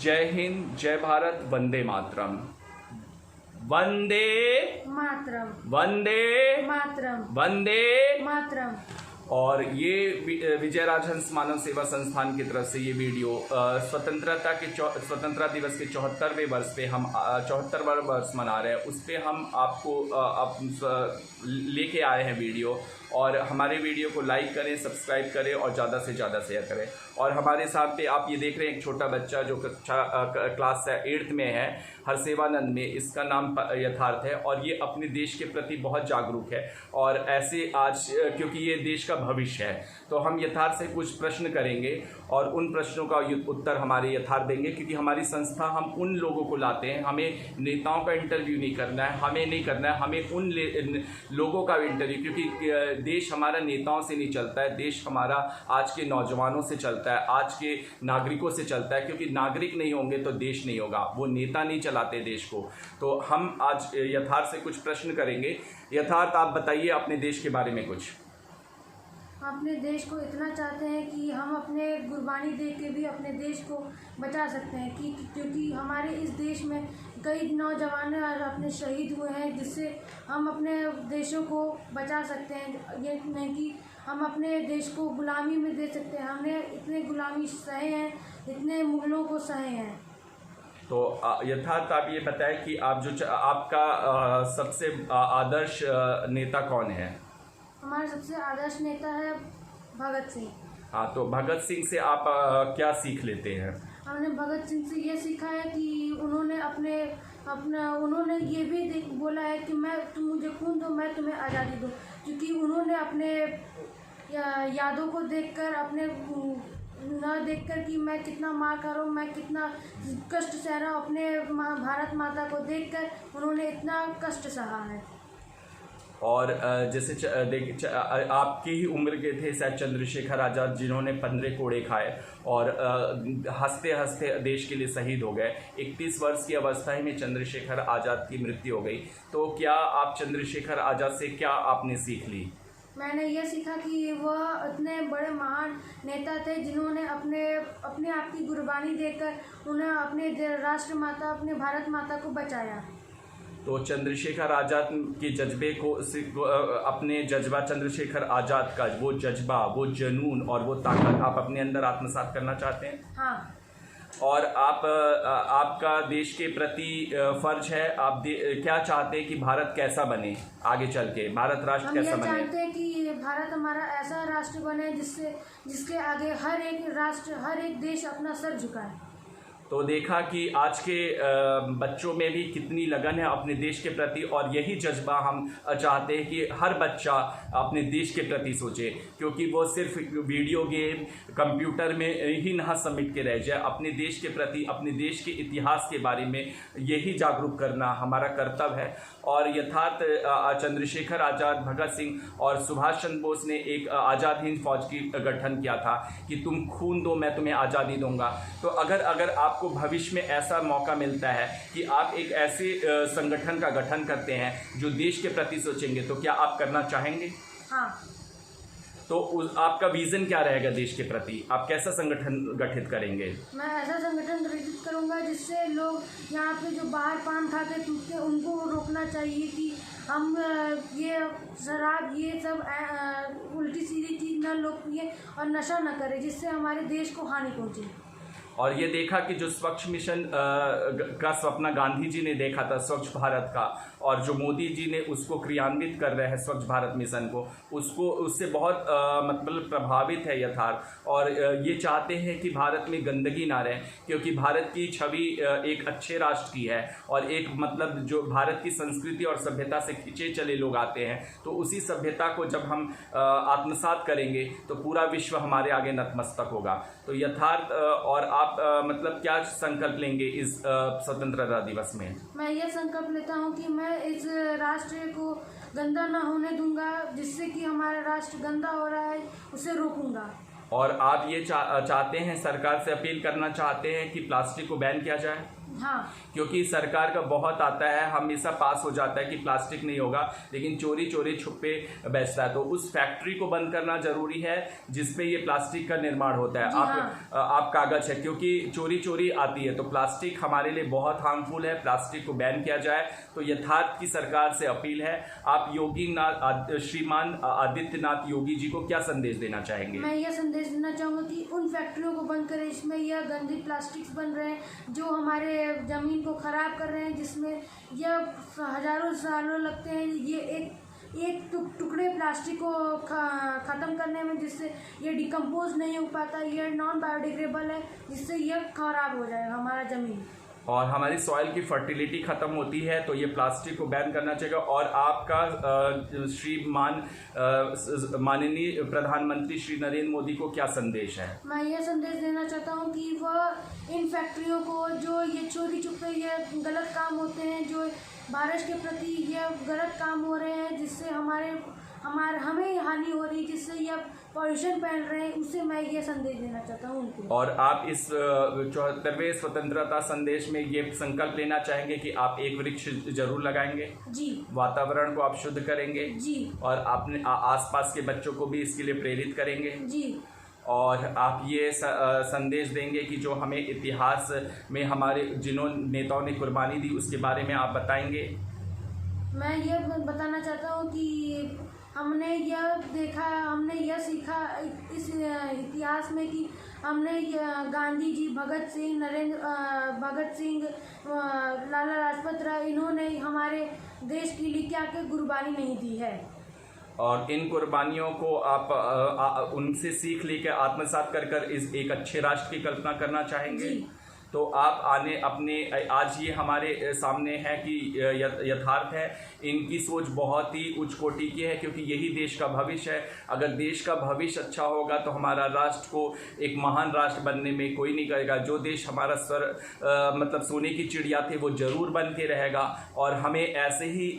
जय हिंद, जय भारत, वंदे मातरम। वंदे मातरम, वंदे मातरम, वंदे मातरम। और ये विजय राजहंस मानव सेवा संस्थान की तरफ से ये वीडियो स्वतंत्रता दिवस के 74वें वर्ष पे हम 74वां वर्ष मना रहे हैं, उस पर हम आपको लेके आए हैं वीडियो। और हमारे वीडियो को लाइक करें, सब्सक्राइब करें और ज़्यादा से ज़्यादा शेयर करें। और हमारे साथ पे आप ये देख रहे हैं एक छोटा बच्चा जो क्लास 8th में है, हरसेवानंद में, इसका नाम यथार्थ है और ये अपने देश के प्रति बहुत जागरूक है। और ऐसे आज क्योंकि ये देश का भविष्य है, तो हम यथार्थ से कुछ प्रश्न करेंगे और उन प्रश्नों का उत्तर हमारे यथार्थ देंगे। क्योंकि हमारी संस्था हम उन लोगों को लाते हैं, हमें नेताओं का इंटरव्यू नहीं करना है, हमें नहीं करना है, हमें उन लोगों का इंटरव्यू, क्योंकि देश हमारा नेताओं से नहीं चलता है, देश हमारा आज के नौजवानों से चलता है, आज के नागरिकों से चलता है। क्योंकि नागरिक नहीं होंगे तो देश नहीं होगा, वो नेता नहीं चलाते देश को। तो हम आज यथार्थ से कुछ प्रश्न करेंगे। यथार्थ, आप बताइए अपने देश के बारे में कुछ। अपने देश को इतना चाहते हैं कि हम अपने कुर्बानी दे के भी अपने देश को बचा सकते हैं, क्योंकि हमारे इस देश में कई नौजवान अपने शहीद हुए हैं, जिससे हम अपने देशों को बचा सकते हैं। ये नहीं कि हम अपने देश को गुलामी में दे सकते हैं, हमने इतने गुलामी सहे हैं, इतने मुगलों को सहे हैं। तो यथार्थ, आप ये बताएं कि आपका सबसे आदर्श नेता कौन है? हमारा सबसे आदर्श नेता है भगत सिंह। हाँ, तो भगत सिंह से आप क्या सीख लेते हैं? हमने भगत सिंह से ये सीखा है कि उन्होंने ये भी बोला है कि तुम मुझे खून दो, मैं तुम्हें आज़ादी दूँ। क्योंकि उन्होंने अपने यादों को देखकर, अपने न देखकर कि मैं कितना मार कर रहा हूँ, मैं कितना कष्ट सह रहा हूँ, अपने भारत माता को देखकर उन्होंने इतना कष्ट सहा है। और जैसे आपकी ही उम्र के थे शायद चंद्रशेखर आज़ाद, जिन्होंने 15 कोड़े खाए और हंसते हंसते देश के लिए शहीद हो गए। 31 वर्ष की अवस्था ही में चंद्रशेखर आज़ाद की मृत्यु हो गई। तो क्या आप चंद्रशेखर आज़ाद से क्या आपने सीख ली? मैंने ये सीखा कि वह इतने बड़े महान नेता थे, जिन्होंने अपने आप की कुर्बानी देकर उन्हें अपने राष्ट्र माता, अपने भारत माता को बचाया। तो चंद्रशेखर आज़ाद के जज्बे को अपने जज्बा, चंद्रशेखर आज़ाद का वो जज्बा, वो जुनून और वो ताकत आप अपने अंदर आत्मसात करना चाहते हैं? हाँ। और आपका देश के प्रति फर्ज है, आप क्या चाहते हैं कि भारत कैसा बने आगे चल के, भारत राष्ट्र कैसा बने? हम ये चाहते हैं कि भारत हमारा ऐसा राष्ट्र बने जिसके आगे हर एक राष्ट्र, हर एक देश अपना सर झुकाए। तो देखा कि आज के बच्चों में भी कितनी लगन है अपने देश के प्रति, और यही जज्बा हम चाहते हैं कि हर बच्चा अपने देश के प्रति सोचे। क्योंकि वो सिर्फ वीडियो गेम, कंप्यूटर में ही ना समेट के रह जाए। अपने देश के प्रति, अपने देश के इतिहास के बारे में यही जागरूक करना हमारा कर्तव्य है। और यथार्थ चंद्रशेखर आज़ाद, भगत सिंह और सुभाष चंद्र बोस ने एक आज़ाद हिंद फौज की गठन किया था कि तुम खून दो, मैं तुम्हें आज़ादी दूंगा। तो अगर आपको भविष्य में ऐसा मौका मिलता है कि आप एक ऐसे संगठन का गठन करते हैं जो देश के प्रति सोचेंगे, तो क्या आप करना चाहेंगे? हाँ। तो आपका विजन क्या रहेगा देश के प्रति? आप कैसा संगठन गठित करेंगे? मैं ऐसा संगठन गठित करूंगा जिससे लोग यहाँ पे जो बाहर पान खाते थूकते, उनको रोकना चाहिए कि हम ये शराब, ये सब उल्टी सीधी चीज़ न लोग पिए और नशा न करें, जिससे हमारे देश को हानि पहुँचे। और ये देखा कि जो स्वच्छ मिशन का सपना गांधी जी ने देखा था, स्वच्छ भारत का, और जो मोदी जी ने उसको क्रियान्वित कर रहे हैं स्वच्छ भारत मिशन को, उससे बहुत मतलब प्रभावित है यथार्थ। और ये चाहते हैं कि भारत में गंदगी ना रहे, क्योंकि भारत की छवि एक अच्छे राष्ट्र की है और एक मतलब जो भारत की संस्कृति और सभ्यता से खींचे चले लोग आते हैं, तो उसी सभ्यता को जब हम आत्मसात करेंगे तो पूरा विश्व हमारे आगे नतमस्तक होगा। तो यथार्थ, और आप मतलब क्या संकल्प लेंगे इस स्वतंत्रता दिवस में? मैं ये संकल्प लेता हूँ कि मैं इस राष्ट्र को गंदा ना होने दूंगा, जिससे कि हमारा राष्ट्र गंदा हो रहा है उसे रोकूंगा। और आप ये चाहते हैं, सरकार से अपील करना चाहते हैं कि प्लास्टिक को बैन किया जाए? हाँ। क्योंकि सरकार का बहुत आता है, हमेशा पास हो जाता है कि प्लास्टिक नहीं होगा, लेकिन चोरी चोरी छुपे बेचता है। तो उस फैक्ट्री को बंद करना जरूरी है जिसपे ये प्लास्टिक का निर्माण होता है। आप कागज है, क्योंकि चोरी चोरी आती है, तो प्लास्टिक हमारे लिए बहुत हार्मफुल है। प्लास्टिक को बैन किया जाए। तो यथार्थ की सरकार से अपील है, आप श्रीमान आदित्यनाथ योगी जी को क्या संदेश देना चाहेंगे? मैं यह संदेश देना चाहूँगा कि उन फैक्ट्रियों को बंद करें जिसमें यह गंदी प्लास्टिक्स बन रहे हैं, जो हमारे ज़मीन को ख़राब कर रहे हैं, जिसमें यह हज़ारों सालों लगते हैं ये एक टुकड़े प्लास्टिक को ख़त्म करने में, जिससे ये डिकम्पोज नहीं हो पाता, यह नॉन बायोडिग्रेडेबल है, जिससे यह ख़राब हो जाएगा हमारा ज़मीन और हमारी सॉइल की फर्टिलिटी खत्म होती है। तो ये प्लास्टिक को बैन करना चाहिए। और आपका माननीय प्रधानमंत्री श्री नरेंद्र मोदी को क्या संदेश है? मैं ये संदेश देना चाहता हूँ कि वह इन फैक्ट्रियों को, जो ये चोरी छुपे ये गलत काम होते हैं, जो भारत के प्रति ये गलत काम हो रहे हैं, जिससे हमें हानि हो रही है, जिससे यह पॉल्यूशन फैल रहे हैं, उससे मैं ये संदेश देना चाहता हूँ उनको। और आप इस 74वें स्वतंत्रता संदेश में ये संकल्प लेना चाहेंगे कि आप एक वृक्ष जरूर लगाएंगे? जी। वातावरण को आप शुद्ध करेंगे? जी। और अपने आसपास के बच्चों को भी इसके लिए प्रेरित करेंगे? जी। और आप ये संदेश देंगे कि जो हमें इतिहास में हमारे जिन्होंने नेताओं ने कुर्बानी दी उसके बारे में आप बताएंगे? मैं ये बताना चाहता हूँ कि हमने यह देखा, हमने यह सीखा इस इतिहास में कि हमने गांधी जी, भगत सिंह, लाला लाजपत राय, इन्होंने हमारे देश के लिए क्या क्या कुर्बानी नहीं दी है। और इन कुर्बानियों को आप उनसे सीख लेकर आत्मसात कर इस एक अच्छे राष्ट्र की कल्पना करना चाहेंगे? तो आप आज ये हमारे सामने है कि यथार्थ है। इनकी सोच बहुत ही उच्च कोटि की है, क्योंकि यही देश का भविष्य है। अगर देश का भविष्य अच्छा होगा तो हमारा राष्ट्र को एक महान राष्ट्र बनने में कोई नहीं करेगा। जो देश हमारा मतलब सोने की चिड़िया थे वो जरूर बन के रहेगा। और हमें ऐसे ही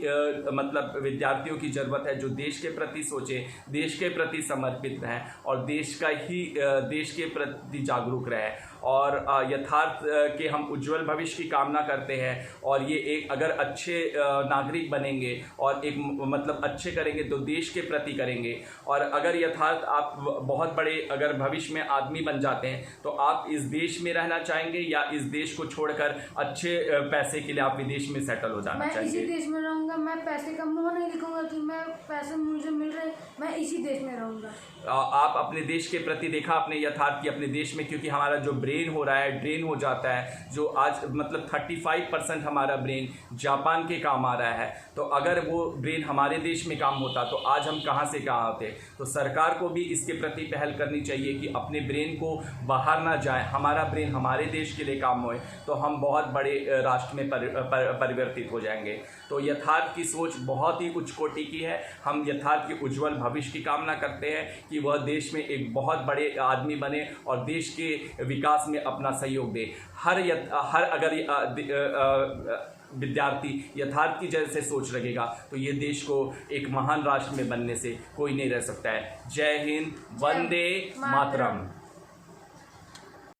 मतलब विद्यार्थियों की ज़रूरत है जो देश के प्रति सोचे, देश के प्रति समर्पित रहें और देश के प्रति जागरूक रहें और यथार्थ के हम उज्जवल भविष्य की कामना करते हैं। और ये एक अगर अच्छे नागरिक बनेंगे और एक मतलब अच्छे करेंगे तो देश के प्रति करेंगे। और अगर यथार्थ आप बहुत बड़े अगर भविष्य में आदमी बन जाते हैं तो आप इस देश में रहना चाहेंगे या इस देश को छोड़कर अच्छे पैसे के लिए आप विदेश में सेटल हो जाना चाहेंगे? मैं इसी देश में रहूँगा। मैं पैसे का मुँह नहीं दिखाऊंगा कि मैं पैसे मुझे मिल रहे, मैं इसी देश में रहूँगा। आप अपने देश के प्रति देखा अपने यथार्थ की अपने देश में, क्योंकि हमारा जो ब्रेन हो रहा है ड्रेन हो जाता है, जो आज मतलब 35% हमारा ब्रेन जापान के काम आ रहा है। तो अगर वो ब्रेन हमारे देश में काम होता तो आज हम कहाँ से कहाँ होते। तो सरकार को भी इसके प्रति पहल करनी चाहिए कि अपने ब्रेन को बाहर ना जाए, हमारा ब्रेन हमारे देश के लिए काम होए, तो हम बहुत बड़े राष्ट्र में परिवर्तित हो जाएंगे। तो यथार्थ की सोच बहुत ही उच्च कोटि की है। हम यथार्थ के उज्जवल भविष्य की कामना करते हैं कि वह देश में एक बहुत बड़े आदमी बने और देश के विकास में अपना सहयोग दे। हर अगर विद्यार्थी यथार्थ की जैसे सोच रखेगा तो ये देश को एक महान राष्ट्र में बनने से कोई नहीं रह सकता है। जय हिंद, वंदे मातरम।